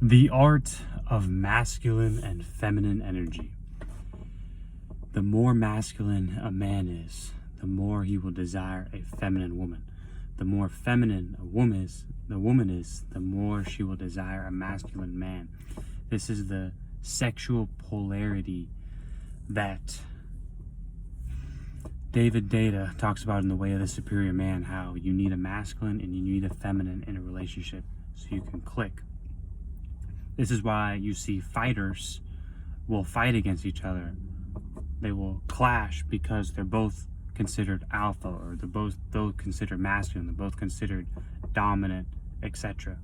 The art of masculine and feminine energy. The more masculine a man is, the more he will desire a feminine woman. The more feminine a woman is, the more she will desire a masculine man. This is the sexual polarity that David Data talks about in The Way of the Superior Man, how you need a masculine and you need a feminine in a relationship so you can click. This is why you see fighters will fight against each other. They will clash because they're both considered alpha, or they're both considered masculine, they're both considered dominant, etc.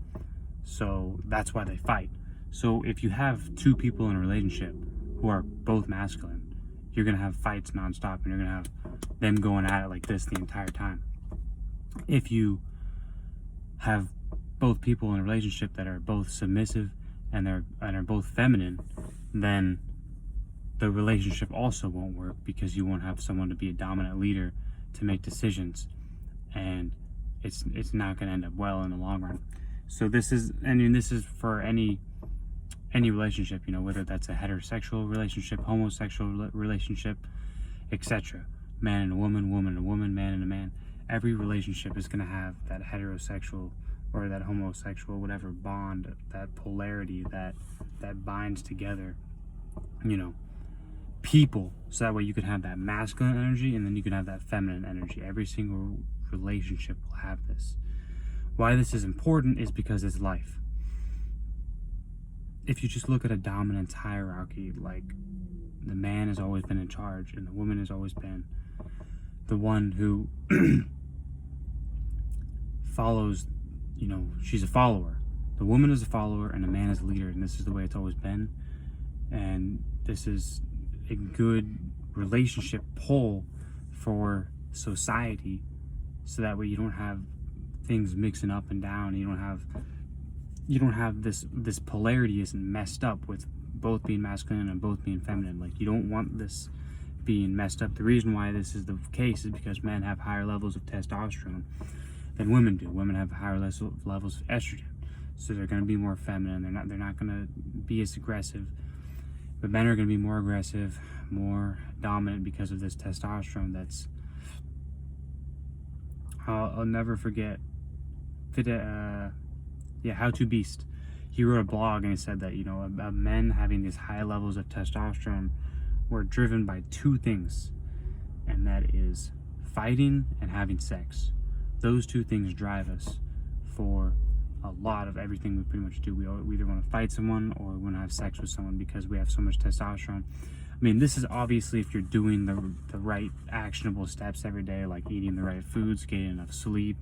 So that's why they fight. So if you have two people in a relationship who are both masculine, you're going to have fights nonstop, and you're going to have them going at it like this the entire time. If you have both people in a relationship that are both submissive and are both feminine, then the relationship also won't work, because you won't have someone to be a dominant leader to make decisions, and it's not going to end up well in the long run. So this is for any relationship, whether that's a heterosexual relationship, homosexual relationship, etc. Man and a woman, woman and a woman, man and a man. Every relationship is going to have that heterosexual or that homosexual, whatever bond, that polarity that binds together, people. So that way you can have that masculine energy, and then you can have that feminine energy. Every single relationship will have this. Why this is important is because it's life. If you just look at a dominance hierarchy, like the man has always been in charge and the woman has always been the one who follows, she's a follower. The woman is a follower and the man is a leader, and this is the way it's always been. And this is a good relationship pull for society, so that way you don't have things mixing up and down. You don't have this polarity isn't messed up with both being masculine and both being feminine. Like, you don't want this being messed up. The reason why this is the case is because men have higher levels of testosterone than women do. Women have higher levels of estrogen, so they're going to be more feminine. They're not going to be as aggressive. But men are going to be more aggressive, more dominant because of this testosterone. That's I'll never forget. How to Beast. He wrote a blog and he said that men having these high levels of testosterone were driven by two things, and that is fighting and having sex. Those two things drive us for a lot of everything we pretty much do. We either want to fight someone or we want to have sex with someone because we have so much testosterone. I mean, this is obviously if you're doing the right actionable steps every day, like eating the right foods, getting enough sleep,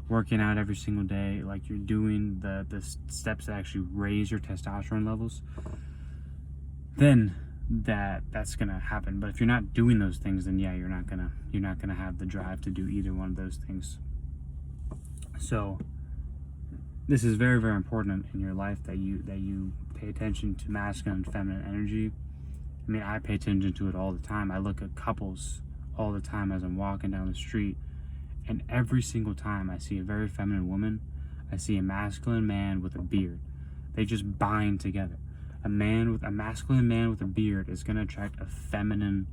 working out every single day, like you're doing the steps that actually raise your testosterone levels, then that's gonna happen. But if you're not doing those things, then you're not gonna have the drive to do either one of those things. So this is very, very important in your life, that you pay attention to masculine and feminine energy. I mean, I pay attention to it all the time. I look at couples all the time as I'm walking down the street, and every single time I see a very feminine woman, I see a masculine man with a beard. They just bind together. A masculine man with a beard is going to attract a feminine,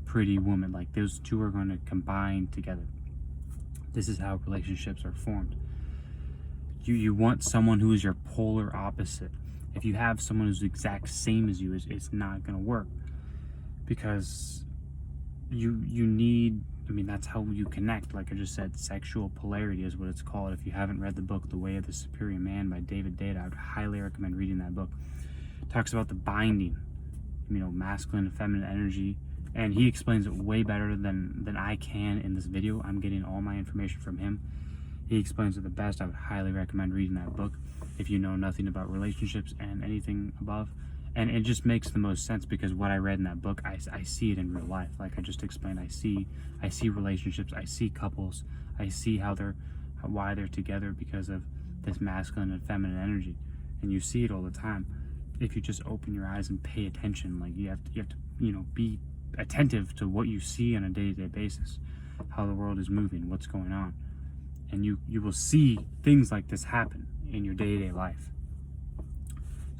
pretty woman. Like, those two are going to combine together. This is how relationships are formed. You want someone who is your polar opposite. If you have someone who's the exact same as you, it's not going to work, because you need, that's how you connect. Like I just said, sexual polarity is what it's called. If you haven't read the book The Way of the Superior Man by David Data, I would highly recommend reading that book. It talks about the binding, masculine and feminine energy, and he explains it way better than I can in this video. I'm getting all my information from him. He explains it the best. I would highly recommend reading that book if you know nothing about relationships and anything above. And it just makes the most sense, because what I read in that book, I see it in real life. Like I just explained, I see relationships, I see couples, I see why they're together, because of this masculine and feminine energy. And you see it all the time if you just open your eyes and pay attention. Like you have to be attentive to what you see on a day-to-day basis, how the world is moving, what's going on. And you will see things like this happen in your day-to-day life.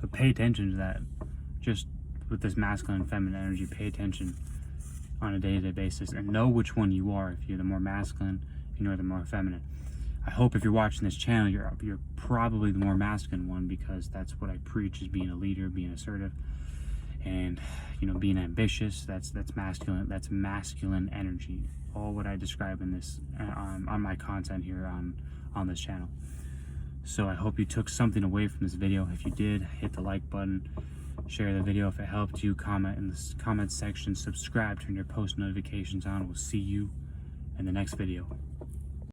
But pay attention to that. Just with this masculine and feminine energy, pay attention on a day-to-day basis and know which one you are. If you're the more masculine, if you're the more feminine. I hope if you're watching this channel, you're probably the more masculine one, because that's what I preach, is being a leader, being assertive, and being ambitious. That's masculine. That's masculine energy. All what I describe in this on my content here on this channel. So I hope you took something away from this video. If you did, hit the like button, share the video if it helped you, comment in the comment section, subscribe, turn your post notifications on. We'll see you in the next video.